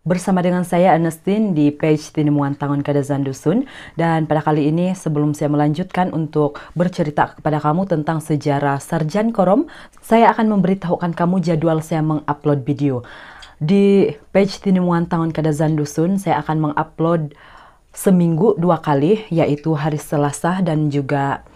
Bersama dengan saya Ernestine di page Tinemuan Tangon Kadazan Dusun. Dan pada kali ini sebelum saya melanjutkan untuk bercerita kepada kamu tentang sejarah Sarjan Korom, saya akan memberitahukan kamu jadwal saya mengupload video. Di page Tinemuan Tangon Kadazan Dusun saya akan mengupload seminggu 2 kali, yaitu hari Selasa dan juga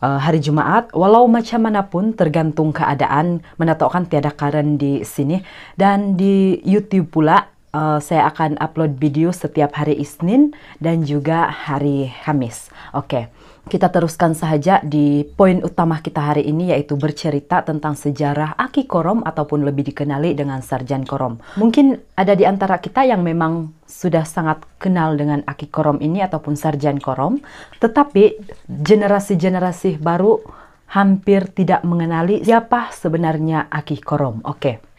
hari Jumaat. Walau macam manapun tergantung keadaan, menatokkan tiada karen di sini. Dan di YouTube pula saya akan upload video setiap hari Isnin dan juga hari Kamis. Oke, kita teruskan saja di poin utama kita hari ini, yaitu bercerita tentang sejarah Aki Korom ataupun lebih dikenali dengan Sarjan Korom. Mungkin ada di antara kita yang memang sudah sangat kenal dengan Aki Korom ini ataupun Sarjan Korom, tetapi generasi-generasi baru hampir tidak mengenali siapa sebenarnya Aki Korom. Oke.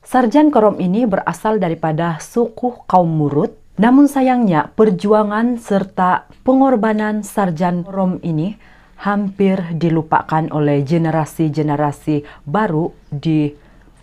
Sarjan Korom ini berasal daripada suku kaum Murut, namun sayangnya perjuangan serta pengorbanan Sarjan Korom ini hampir dilupakan oleh generasi-generasi baru di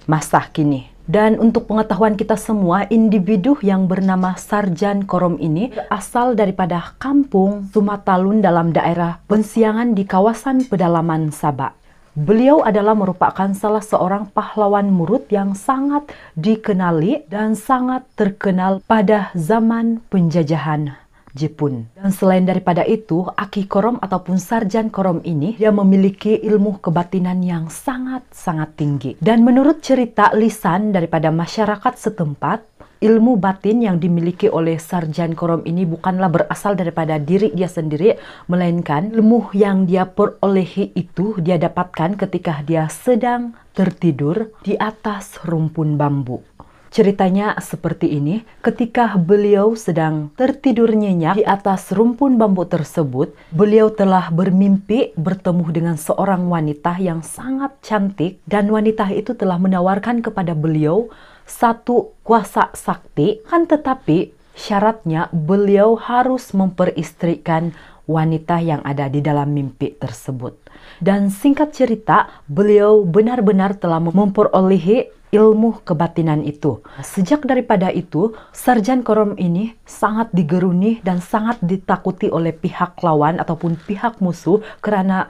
masa kini. Dan untuk pengetahuan kita semua, individu yang bernama Sarjan Korom ini berasal daripada kampung Sumatalun dalam daerah Pensiangan di kawasan pedalaman Sabak. Beliau adalah merupakan salah seorang pahlawan Murut yang sangat dikenali dan sangat terkenal pada zaman penjajahan Jepun. Dan selain daripada itu, Aki Korom ataupun Sarjan Korom ini dia memiliki ilmu kebatinan yang sangat-sangat tinggi. Dan menurut cerita lisan daripada masyarakat setempat, ilmu batin yang dimiliki oleh Sarjan Korom ini bukanlah berasal daripada diri dia sendiri, melainkan ilmu yang dia perolehi itu dia dapatkan ketika dia sedang tertidur di atas rumpun bambu. Ceritanya seperti ini, ketika beliau sedang tertidur nyenyak di atas rumpun bambu tersebut, beliau telah bermimpi bertemu dengan seorang wanita yang sangat cantik, dan wanita itu telah menawarkan kepada beliau satu kuasa sakti, kan tetapi syaratnya beliau harus memperistrikan wanita yang ada di dalam mimpi tersebut. Dan singkat cerita, beliau benar-benar telah memperolehi ilmu kebatinan itu. Sejak daripada itu, Sarjan Korom ini sangat digeruni dan sangat ditakuti oleh pihak lawan ataupun pihak musuh karena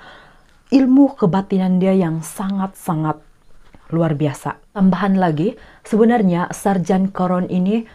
ilmu kebatinan dia yang sangat-sangat luar biasa. Tambahan lagi, sebenarnya Sarjan Korom ini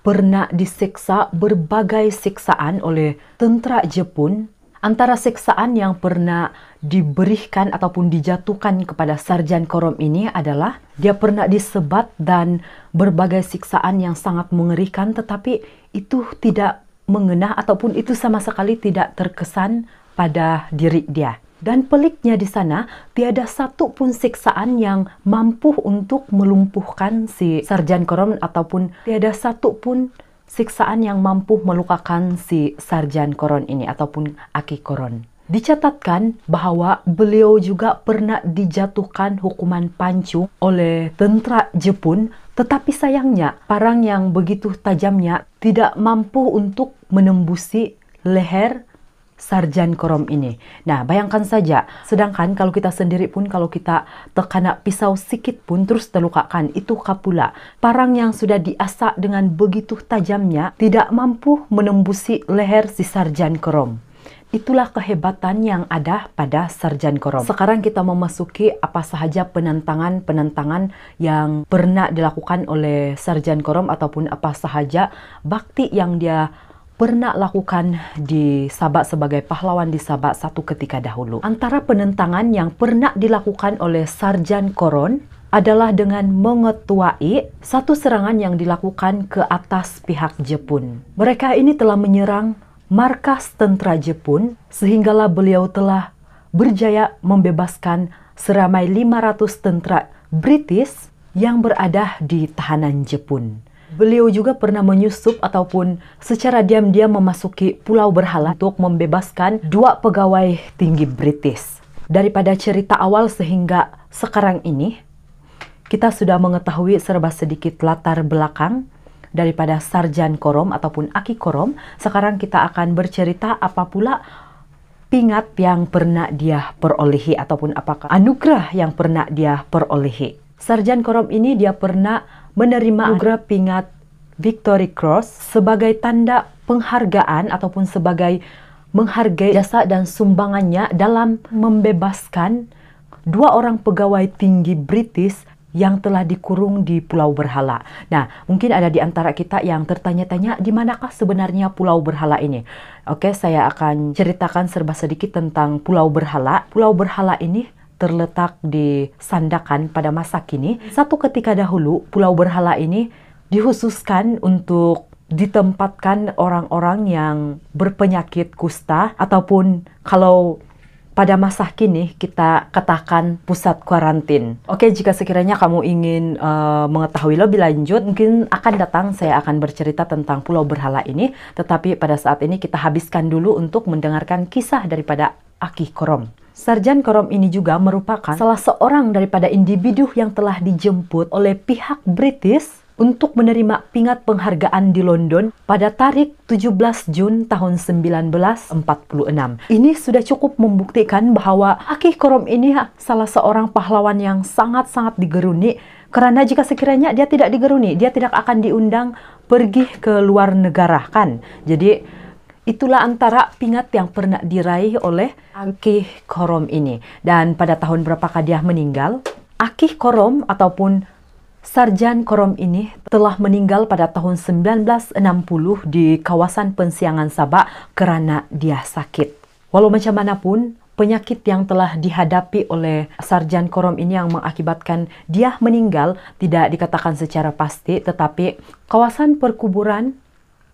pernah disiksa berbagai siksaan oleh tentara Jepun. Antara siksaan yang pernah diberikan ataupun dijatuhkan kepada Sarjan Korom ini adalah dia pernah disebat dan berbagai siksaan yang sangat mengerikan, tetapi itu tidak mengena ataupun itu sama sekali tidak terkesan pada diri dia. Dan peliknya di sana, tiada satu pun siksaan yang mampu untuk melumpuhkan si Sarjan Korom ataupun tiada satu pun siksaan yang mampu melukakan si Sarjan Korom ini ataupun Aki Korom. Dicatatkan bahwa beliau juga pernah dijatuhkan hukuman pancung oleh tentara Jepun, tetapi sayangnya parang yang begitu tajamnya tidak mampu untuk menembusi leher Sarjan Korom ini. Nah, bayangkan saja, sedangkan kalau kita sendiri pun kalau kita terkena pisau sikit pun terus terlukakan, itu kapula. Parang yang sudah diasak dengan begitu tajamnya tidak mampu menembusi leher si Sarjan Korom. Itulah kehebatan yang ada pada Sarjan Korom. Sekarang kita memasuki apa sahaja penentangan-penentangan yang pernah dilakukan oleh Sarjan Korom ataupun apa sahaja bakti yang dia pernah lakukan di Sabak sebagai pahlawan di Sabak satu ketika dahulu. Antara penentangan yang pernah dilakukan oleh Sarjan Korom adalah dengan mengetuai satu serangan yang dilakukan ke atas pihak Jepun. Mereka ini telah menyerang markas tentara Jepun sehinggalah beliau telah berjaya membebaskan seramai 500 tentara British yang berada di tahanan Jepun. Beliau juga pernah menyusup ataupun secara diam-diam memasuki Pulau Berhala untuk membebaskan 2 pegawai tinggi British. Daripada cerita awal sehingga sekarang ini, kita sudah mengetahui serba sedikit latar belakang daripada Sarjan Korom ataupun Aki Korom. Sekarang kita akan bercerita apa pula pingat yang pernah dia perolehi ataupun apakah anugerah yang pernah dia perolehi. Sarjan Korom ini dia pernah menerima anugerah pingat Victory Cross sebagai tanda penghargaan ataupun sebagai menghargai jasa dan sumbangannya dalam membebaskan 2 orang pegawai tinggi British yang telah dikurung di Pulau Berhala. Nah, mungkin ada di antara kita yang tertanya-tanya di manakah sebenarnya Pulau Berhala ini. Oke, saya akan ceritakan serba sedikit tentang Pulau Berhala. Pulau Berhala ini terletak di Sandakan pada masa kini. Satu ketika dahulu, Pulau Berhala ini dikhususkan untuk ditempatkan orang-orang yang berpenyakit kusta ataupun kalau pada masa kini kita katakan pusat kuarantin. Oke, jika sekiranya kamu ingin mengetahui lebih lanjut, mungkin akan datang saya akan bercerita tentang Pulau Berhala ini. Tetapi pada saat ini kita habiskan dulu untuk mendengarkan kisah daripada Aki Korom. Sarjan Korom ini juga merupakan salah seorang daripada individu yang telah dijemput oleh pihak British untuk menerima pingat penghargaan di London pada tarikh 17 Jun tahun 1946. Ini sudah cukup membuktikan bahwa Aki Korom ini salah seorang pahlawan yang sangat-sangat digeruni, karena jika sekiranya dia tidak digeruni, dia tidak akan diundang pergi ke luar negara kan. Jadi itulah antara pingat yang pernah diraih oleh Aki Korom ini. Dan pada tahun berapakah dia meninggal? Aki Korom ataupun Sarjan Korom ini telah meninggal pada tahun 1960 di kawasan Pensiangan Sabah karena dia sakit. Walau macam manapun, penyakit yang telah dihadapi oleh Sarjan Korom ini yang mengakibatkan dia meninggal tidak dikatakan secara pasti, tetapi kawasan perkuburan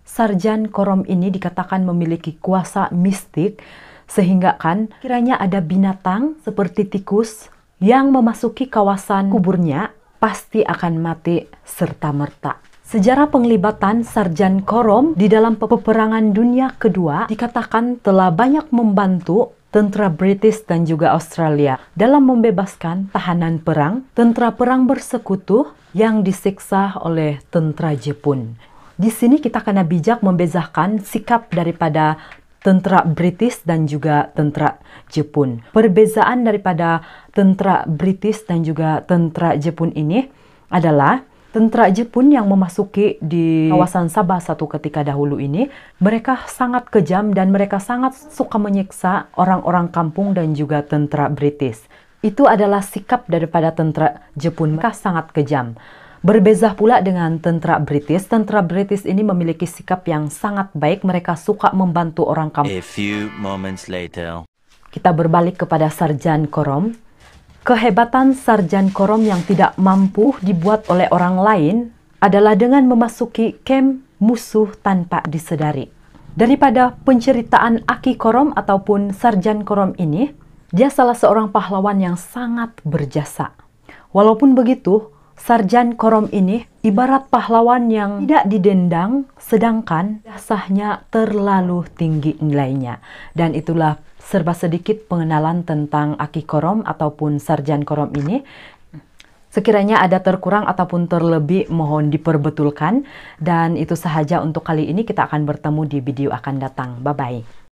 Sarjan Korom ini dikatakan memiliki kuasa mistik, sehingga kan kiranya ada binatang seperti tikus yang memasuki kawasan kuburnya pasti akan mati serta-merta. Sejarah penglibatan Sarjan Korom di dalam peperangan dunia kedua dikatakan telah banyak membantu tentara British dan juga Australia dalam membebaskan tahanan perang, tentara perang bersekutu yang disiksa oleh tentara Jepun. Di sini kita kena bijak membezakan sikap daripada tentara British dan juga tentara Jepun. Perbezaan daripada tentara British dan juga tentara Jepun ini adalah tentara Jepun yang memasuki di kawasan Sabah satu ketika dahulu ini, mereka sangat kejam dan mereka sangat suka menyiksa orang-orang kampung dan juga tentara British. Itu adalah sikap daripada tentara Jepun, mereka sangat kejam. Berbeza pula dengan tentara British. Tentara British ini memiliki sikap yang sangat baik. Mereka suka membantu orang kampung. A few moments later. Kita berbalik kepada Sarjan Korom. Kehebatan Sarjan Korom yang tidak mampu dibuat oleh orang lain adalah dengan memasuki kamp musuh tanpa disedari. Daripada penceritaan Aki Korom ataupun Sarjan Korom ini, dia salah seorang pahlawan yang sangat berjasa. Walaupun begitu, Sarjan Korom ini ibarat pahlawan yang tidak didendang, sedangkan jasanya terlalu tinggi nilainya. Dan itulah serba sedikit pengenalan tentang Aki Korom ataupun Sarjan Korom ini. Sekiranya ada terkurang ataupun terlebih, mohon diperbetulkan. Dan itu sahaja untuk kali ini, kita akan bertemu di video akan datang. Bye-bye.